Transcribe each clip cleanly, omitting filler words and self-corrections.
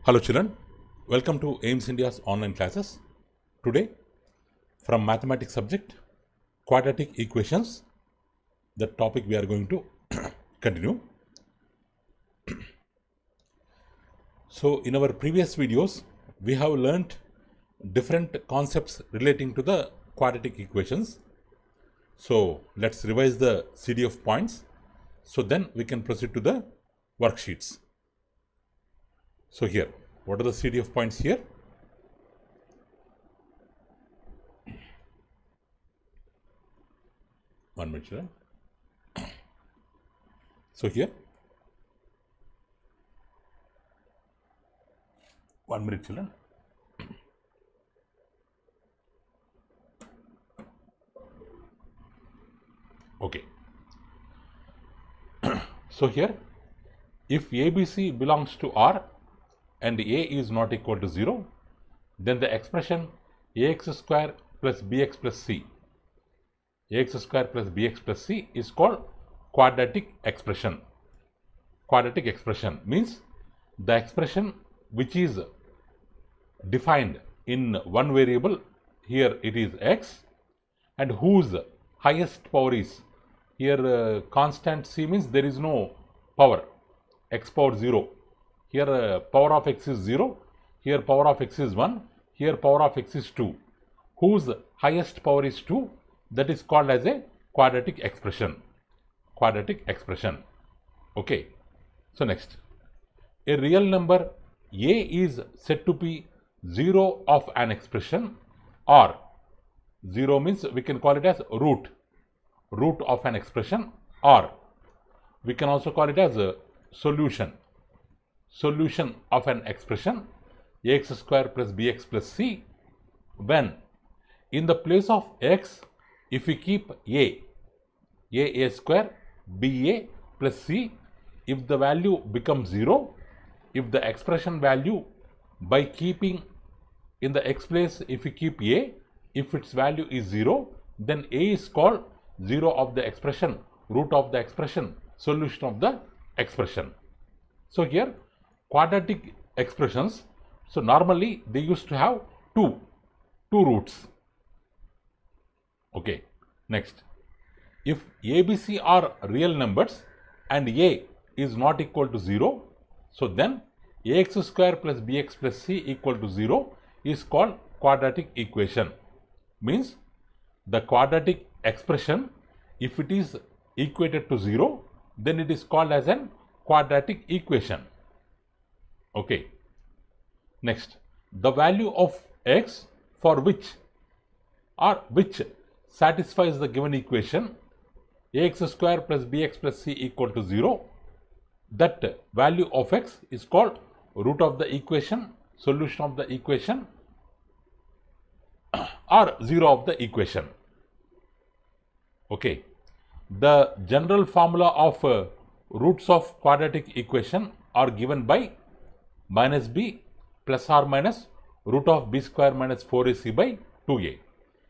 Hello children, welcome to AIMS India's online classes. Today from mathematics subject quadratic equations, the topic we are going to continue. So in our previous videos we have learnt different concepts relating to the quadratic equations. So let's revise the CDF points so then we can proceed to the worksheets. So here, what are the CDF points here? One minute, children. So here, 1 minute, children. Okay. So here, if ABC belongs to R and A is not equal to 0, then the expression ax square plus bx plus c, ax square plus bx plus c is called quadratic expression. Quadratic expression means the expression which is defined in one variable, here it is x, and whose highest power is, here constant c means there is no power, x power 0. Here power of x is 0, here power of x is 1, here power of x is 2. Whose highest power is 2, that is called as a quadratic expression. Quadratic expression. Okay. So next, a real number a is said to be 0 of an expression, or 0 means we can call it as root of an expression, or we can also call it as a solution of an expression ax square plus bx plus c, when in the place of x, if we keep a square ba plus c, if the value becomes 0, if the expression value by keeping in the x place, if we keep a, if its value is 0, then a is called 0 of the expression, root of the expression, solution of the expression. So here quadratic expressions, so normally they used to have two roots. Okay. Next, if ABC are real numbers and a is not equal to 0, so then ax square plus bx plus c equal to 0 is called quadratic equation. Means the quadratic expression, if it is equated to 0, then it is called as an quadratic equation. Okay. Next, the value of x for which satisfies the given equation ax square plus bx plus c equal to 0, that value of x is called root of the equation, solution of the equation, or 0 of the equation. Okay. The general formula of roots of quadratic equation are given by minus b plus or minus root of b square minus 4ac by 2a.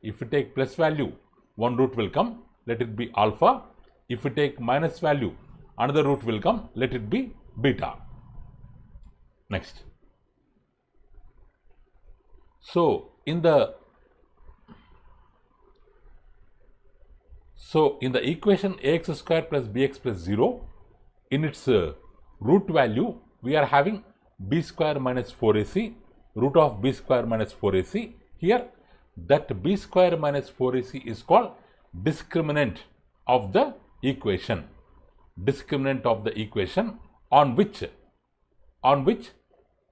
If we take plus value, one root will come, let it be alpha. If we take minus value, another root will come, let it be beta. Next. So in the equation ax square plus bx plus 0, in its root value we are having b square minus 4ac, root of b square minus 4ac. Here that b square minus 4ac is called discriminant of the equation. Discriminant of the equation on which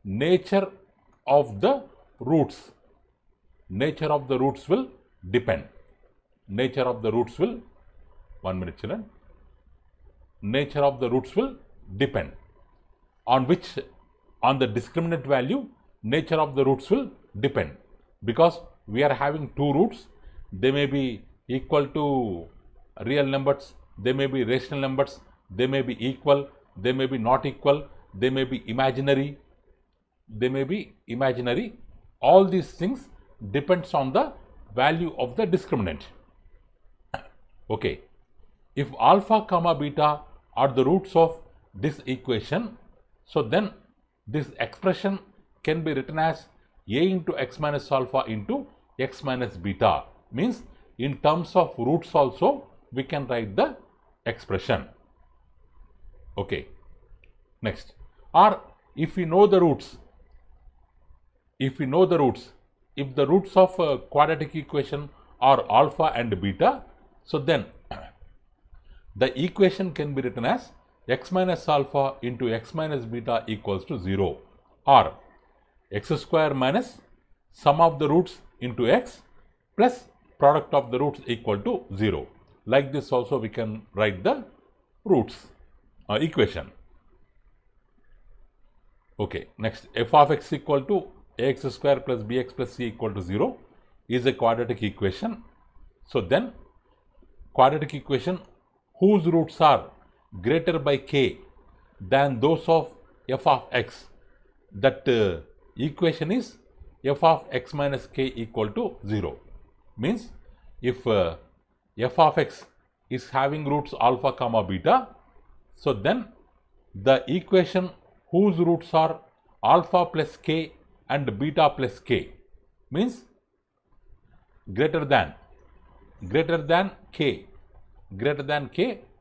nature of the roots will depend. Nature of the roots will, 1 minute children, nature of the roots will depend. On the discriminant value, nature of the roots will depend, because we are having two roots. They may be equal to real numbers, they may be rational numbers, they may be equal, they may be not equal, they may be imaginary, all these things depends on the value of the discriminant. Okay. If alpha comma beta are the roots of this equation, so then this expression can be written as a into x minus alpha into x minus beta. Means in terms of roots also we can write the expression. Okay. Next, or if we know the roots, if the roots of a quadratic equation are alpha and beta, so then the equation can be written as x minus alpha into x minus beta equals to 0, or x square minus sum of the roots into x plus product of the roots equal to 0. Like this also we can write the roots equation. Okay, next, f of x equal to ax square plus bx plus c equal to 0 is a quadratic equation. So then quadratic equation whose roots are greater by k than those of f of x, that equation is f of x minus k equal to 0. Means if f of x is having roots alpha comma beta, so then the equation whose roots are alpha plus k and beta plus k means greater than k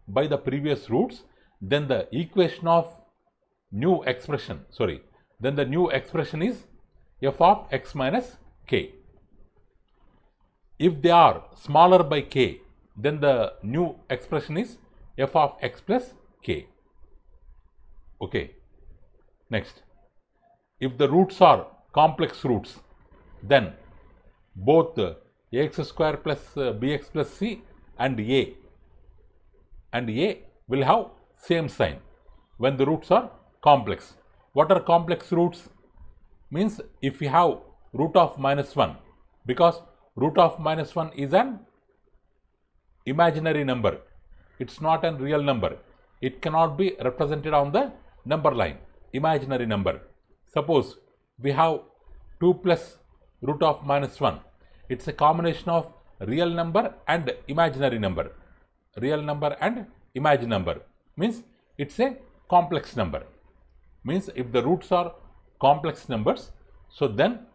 by the previous roots, then the equation of new expression, then the new expression is f of x minus k. If they are smaller by k, then the new expression is f of x plus k. Okay. Next, if the roots are complex roots, then both ax square plus bx plus c and a will have same sign when the roots are complex. What are complex roots? Means if we have root of minus 1, because root of minus 1 is an imaginary number, it's not a real number, it cannot be represented on the number line, imaginary number. Suppose we have 2 plus root of minus 1, it's a combination of real number and imaginary number. Real number and imaginary number means it's a complex number. Means if the roots are complex numbers, so then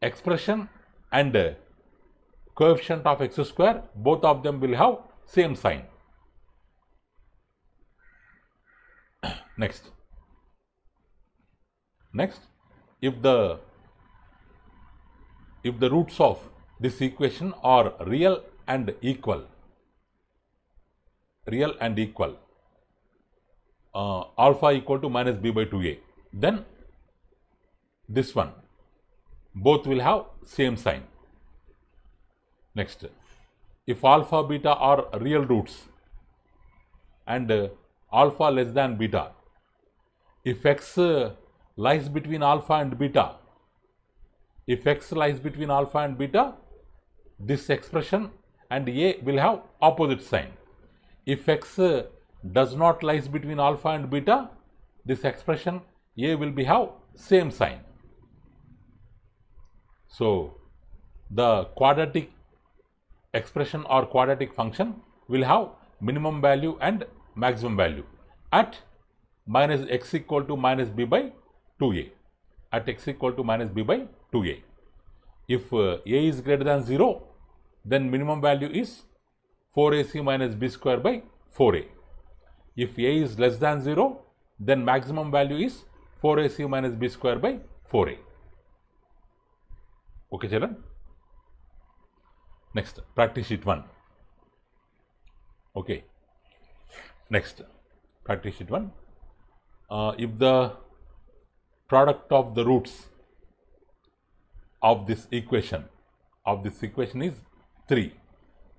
expression and coefficient of x square, both of them will have same sign. Next, if the roots of this equation are real and equal, alpha equal to minus b by 2a, then this one, both will have same sign. Next, if alpha beta are real roots and alpha less than beta, if x lies between alpha and beta, this expression and a will have opposite sign. If x does not lies between alpha and beta, this expression a will be have same sign. So the quadratic expression or quadratic function will have minimum value and maximum value at minus x equal to minus b by 2a, If a is greater than 0, then minimum value is 4ac minus b square by 4a. If a is less than 0, then maximum value is 4ac minus b square by 4a. Okay, children. Next, practice sheet 1. Okay. Next, practice sheet 1. If the product of the roots of this equation is 3,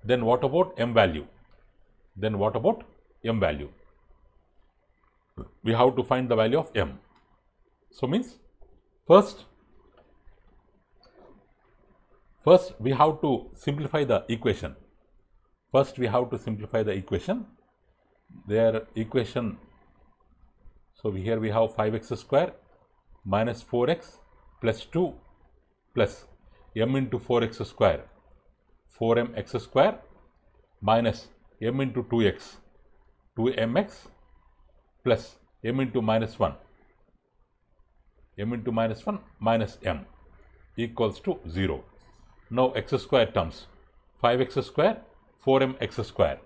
then what about m value? We have to find the value of m. So means first we have to simplify the equation. Their equation, so here we have 5x square minus 4x plus 2 plus m into 4x square, 4mx square minus m into 2x, 2mx plus m into minus 1, m into minus 1 minus m equals to 0. Now x square terms, 5x square, 4m x square.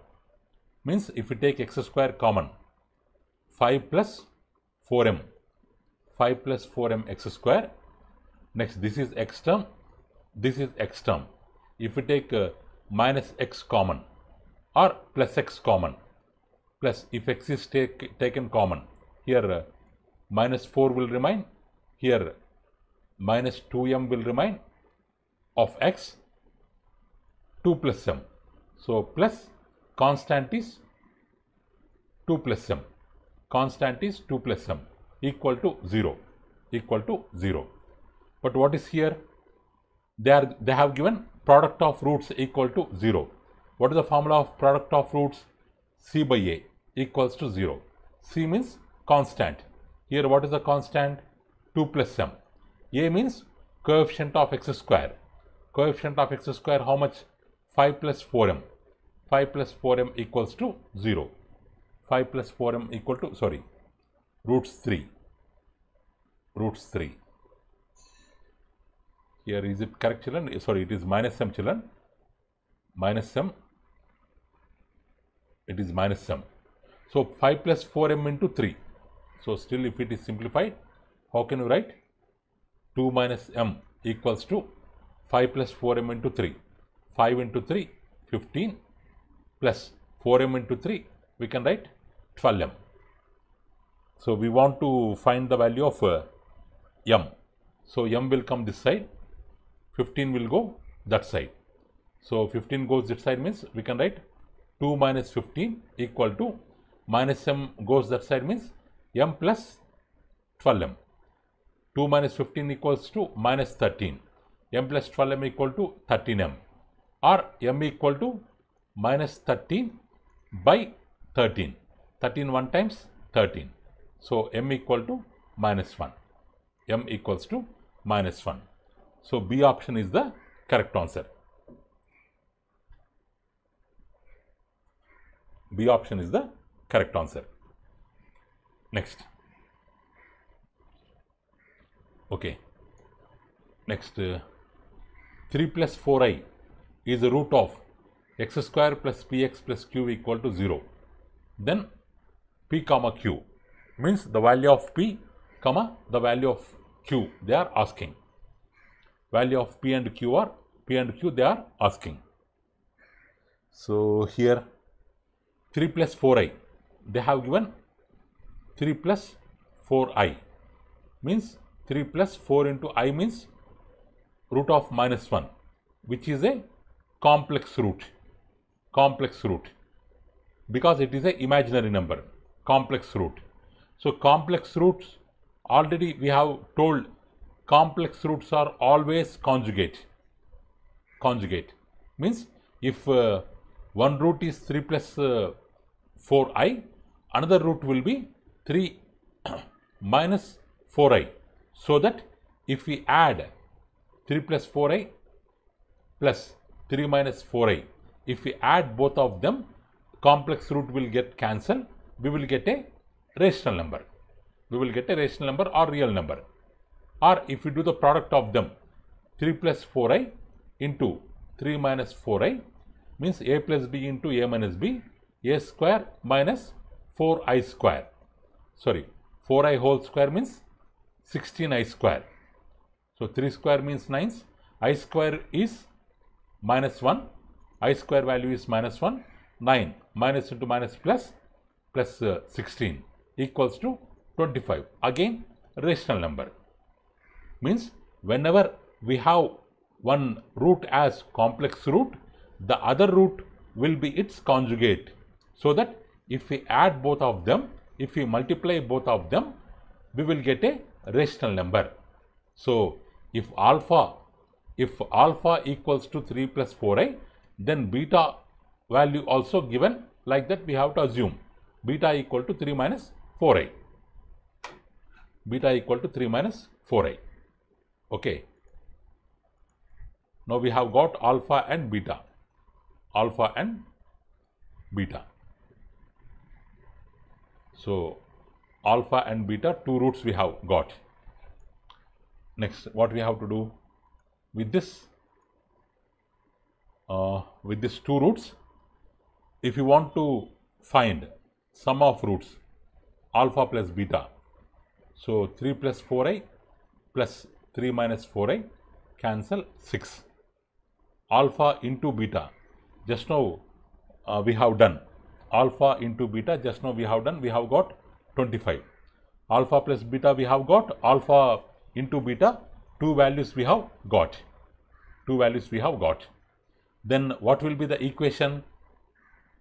Means if we take x square common, 5 plus 4m, 5 plus 4m x square. Next, this is x term, this is x term. If we take minus x common or plus x common, plus if x is taken common, here minus 4 will remain, here minus 2m will remain of x, 2 plus m. So plus constant is 2 plus m, constant is 2 plus m equal to 0, equal to 0. But what is here? They have given product of roots equal to 0. What is the formula of product of roots? C by a equals to 0. C means constant. Here what is the constant? 2 plus m. A means coefficient of x square. Coefficient of x square how much? 5 plus 4m. 5 plus 4m equals to 0. 5 plus 4m equal to, sorry, roots 3. Roots 3. Here is it correct, children? Sorry, it is minus m, children. Minus m. It is minus m. So 5 plus 4m into 3. So still if it is simplified, how can you write? 2 minus m equals to 5 plus 4m into 3. 5 into 3, 15 plus 4m into 3, we can write 12m. So we want to find the value of m. So m will come this side, 15 will go that side. So 15 goes this side means we can write 2 minus 15 equal to minus m goes that side means m plus 12m. 2 minus 15 equals to minus 13. M plus 12m equal to 13m. Or m equal to minus 13 by 13. 13 1 times 13. So m equal to minus 1. M equals to minus 1. So B option is the correct answer. B option is the correct answer. Next. Okay. Next, 3 plus 4i is the root of x square plus px plus q equal to 0. Then p comma q means the value of p comma the value of q they are asking. Value of p and q are p and q they are asking. So here 3 plus 4i, they have given 3 plus 4i means 3 plus 4 into I means root of minus 1, which is a complex root. Complex root. Because it is a imaginary number. Complex root. So complex roots, already we have told complex roots are always conjugate. Conjugate. Means if one root is 3 plus 4i, another root will be 3 minus 4i. So that if we add 3 plus 4i plus 3 minus 4i, if we add both of them, complex root will get cancelled. We will get a rational number. We will get a rational number or real number. Or if we do the product of them, 3 plus 4i into 3 minus 4i means a plus b into a minus b, a square minus 4i square. Sorry, 4i whole square means 16i square. So 3 square means 9. I square is minus 1. I square value is minus 1. 9 minus into minus plus 16 equals to 25. Again rational number. Means whenever we have one root as complex root, the other root will be its conjugate. So that if we add both of them, if we multiply both of them, we will get a rational number. So if alpha equals to 3 plus 4i, then beta value also given like that we have to assume beta equal to 3 minus 4i. Beta equal to 3 minus 4i. Okay. Now we have got alpha and beta. Alpha and beta. So alpha and beta, two roots we have got. Next, what we have to do with this, with these two roots, if you want to find sum of roots alpha plus beta, so 3 plus 4i plus 3 minus 4i cancel 6. Alpha into beta, just now we have done alpha into beta, just now we have done, we have got 25. Alpha plus beta we have got, alpha into beta, two values we have got. Then what will be the equation?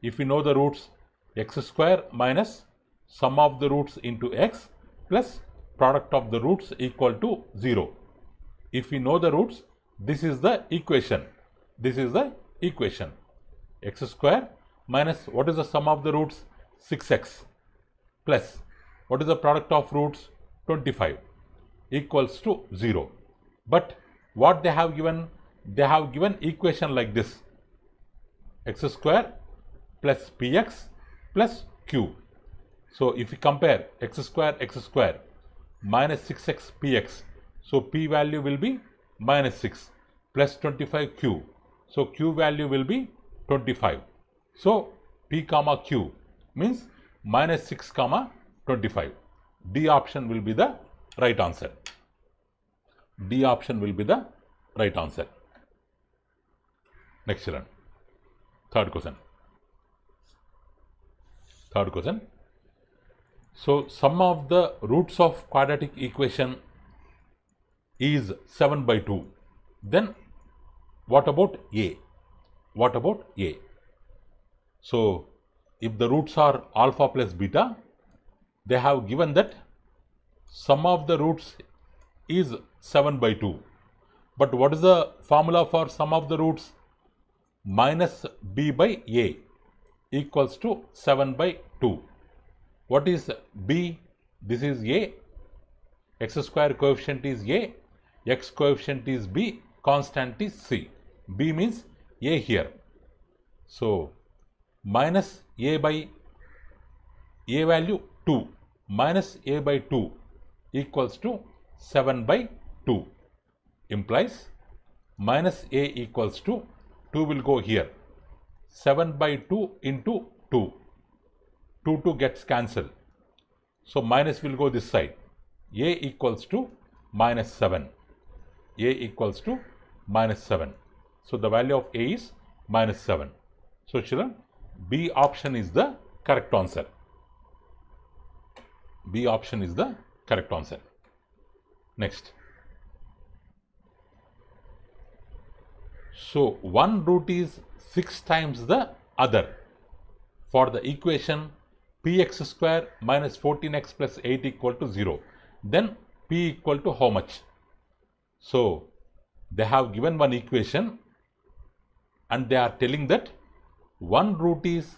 If we know the roots, x square minus sum of the roots into x plus product of the roots equal to 0. If we know the roots, this is the equation. X square minus, what is the sum of the roots? 6x plus, what is the product of roots? 25 equals to 0. But what they have given? They have given equation like this: x square plus px plus q. So if we compare x square minus 6x px, so p value will be minus 6 plus 25 q. So q value will be 25. So p comma q means minus 6 comma 25. D option will be the right answer. Next children, third question. So sum of the roots of quadratic equation is 7 by 2. Then what about a? So if the roots are alpha plus beta, they have given that sum of the roots is 7 by 2. But what is the formula for sum of the roots? Minus b by a equals to 7 by 2. What is b? This is a. X square coefficient is a. X coefficient is b. Constant is c. B means a here. So minus a by a value 2 minus a by 2 equals to 7 by 2, implies minus a equals to 2 will go here. 7 by 2 into 2. 2 gets cancelled. So minus will go this side. A equals to minus 7. So the value of a is minus 7. So children, B option is the correct answer. Next. So one root is 6 times the other. For the equation px square minus 14x plus 8 equal to 0. Then p equal to how much? So they have given one equation and they are telling that one root is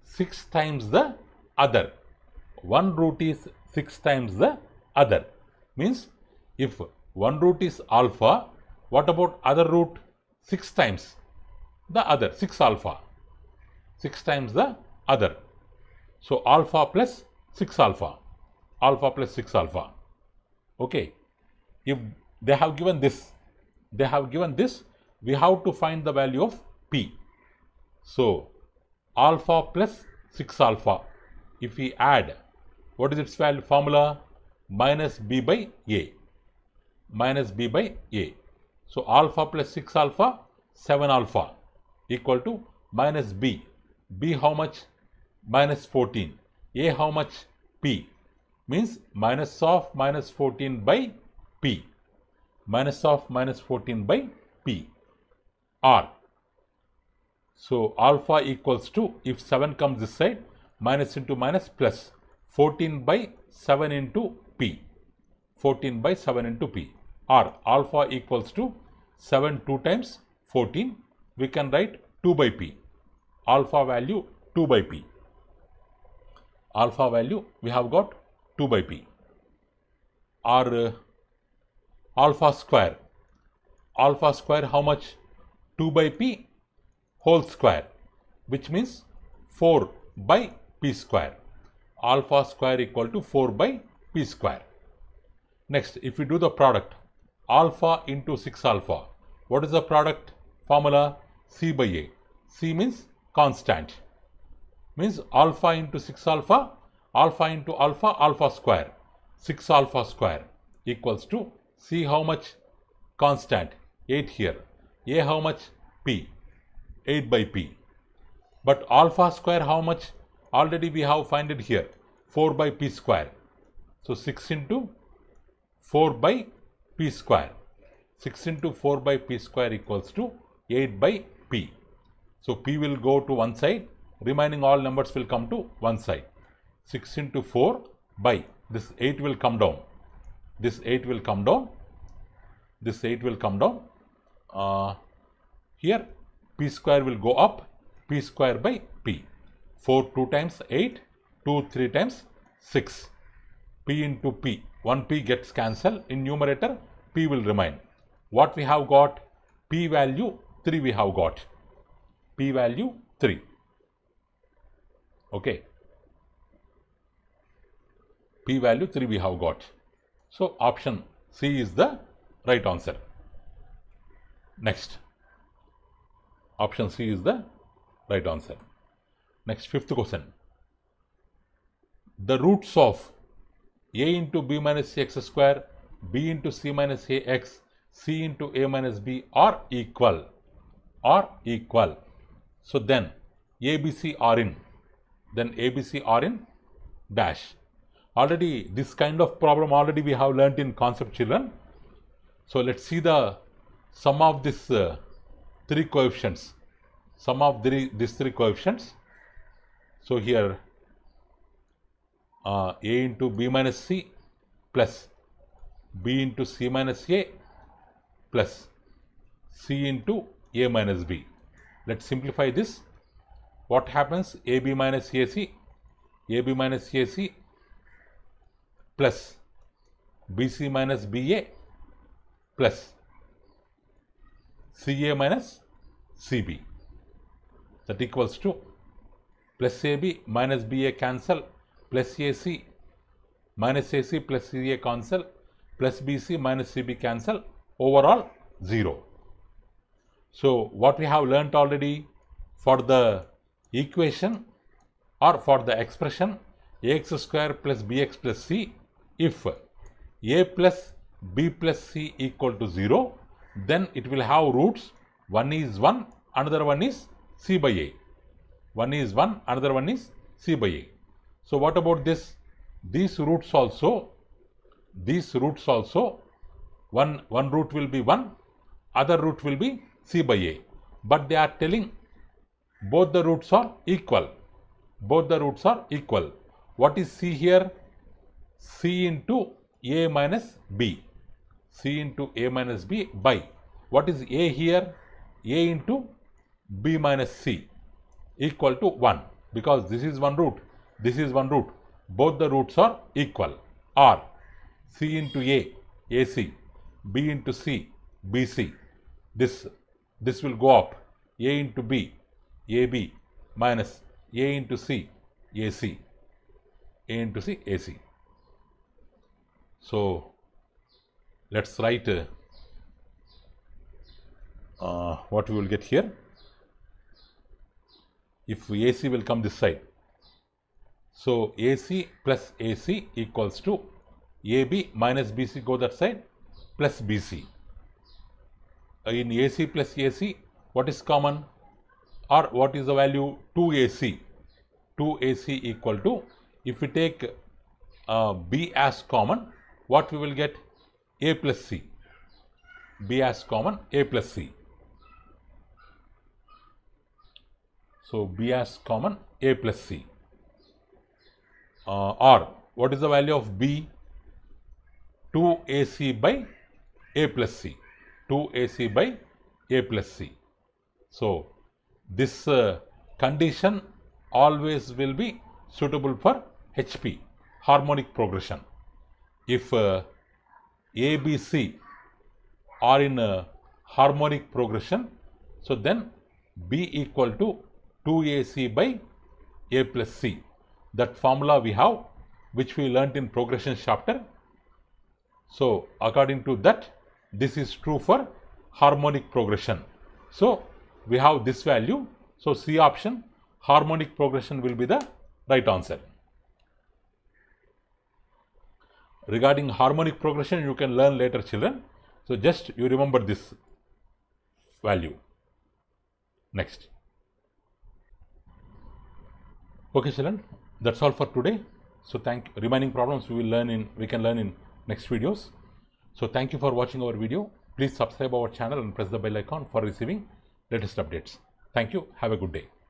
6 times the other. Means if one root is alpha, what about other root? 6 times the other, 6 alpha. 6 times the other. So alpha plus 6 alpha. Okay. If they have given this, we have to find the value of p. So alpha plus 6 alpha. If we add, what is its value formula? Minus b by a. So alpha plus 6 alpha, 7 alpha equal to minus b. B how much? Minus 14. A how much? P. Means minus of minus 14 by p. R. So alpha equals to, if 7 comes this side, minus into minus plus 14 by 7 into p. R. Alpha equals to 7 2 times 14. We can write 2 by p. Alpha value 2 by p. Alpha value we have got 2 by p. Or alpha square. Alpha square how much? 2 by p whole square, which means 4 by p square. Alpha square equal to 4 by p square. Next, if we do the product, alpha into 6 alpha. What is the product formula? C by A. C means constant. Means alpha into 6 alpha, alpha into alpha, alpha square. 6 alpha square equals to C how much? Constant. 8 here. A how much? P. 8 by P. But alpha square how much? Already we have find it here. 4 by P square. So 6 into 4 by P square. 6 into 4 by P square equals to 8 by P. So P will go to one side. Remaining all numbers will come to one side. 6 into 4 by this 8 will come down. This 8 will come down. This 8 will come down. Here P square will go up. P square by P. 4 2 times 8. 2 3 times 6. P into P. 1 P gets cancelled. In numerator P will remain. What we have got? P value 3 we have got. P value 3. Okay. P value 3 we have got. So option C is the right answer. Next. Option C is the right answer. Next, fifth question. The roots of A into B minus X square, B into C minus AX, C into A minus B are equal. So then ABC are in. Then ABC are in dash. Already this kind of problem already we have learnt in concept children. So let's see the sum of this three coefficients. Sum of these three coefficients. So here A into B minus C plus B into C minus A plus C into A minus B. Let's simplify this. What happens? AB minus AC plus BC minus BA plus CA minus CB. That equals to plus AB minus BA cancel, plus AC minus AC plus CA cancel, plus BC minus CB cancel, overall 0. So what we have learnt already, for the equation or for the expression AX square plus BX plus C, if A plus B plus C equal to 0, then it will have roots. One is 1, another one is C by A. One is 1, another one is C by A. So what about this? These roots also, one root will be 1, other root will be C by A. But they are telling both the roots are equal. Both the roots are equal. What is C here? C into A minus B. C into A minus B by, what is A here? A into B minus C equal to 1, because this is one root, this is one root. Both the roots are equal. Or C into A, AC, B into C, BC. This will go up. A into B, AB minus A into C, AC. A into C, AC. So let's write what we will get here. If AC will come this side, so AC plus AC equals to AB minus BC go that side plus BC. In AC plus AC, what is common? Or what is the value? 2AC. 2AC equal to, if we take B as common, what we will get? A plus C. B as common, A plus C. So B as common, A plus C. Or what is the value of B? 2AC by A plus C. 2AC by A plus C. So this condition always will be suitable for HP, harmonic progression. If ABC are in a harmonic progression, so then B equal to 2AC by A plus C. That formula we have, which we learnt in progression chapter. So according to that, this is true for harmonic progression. So we have this value. So C option, harmonic progression, will be the right answer. Regarding harmonic progression, you can learn later, children. So just you remember this value. Next. Okay, children, that's all for today. So remaining problems we can learn in next videos. So thank you for watching our video. Please subscribe our channel and press the bell icon for receiving latest updates. Thank you. Have a good day.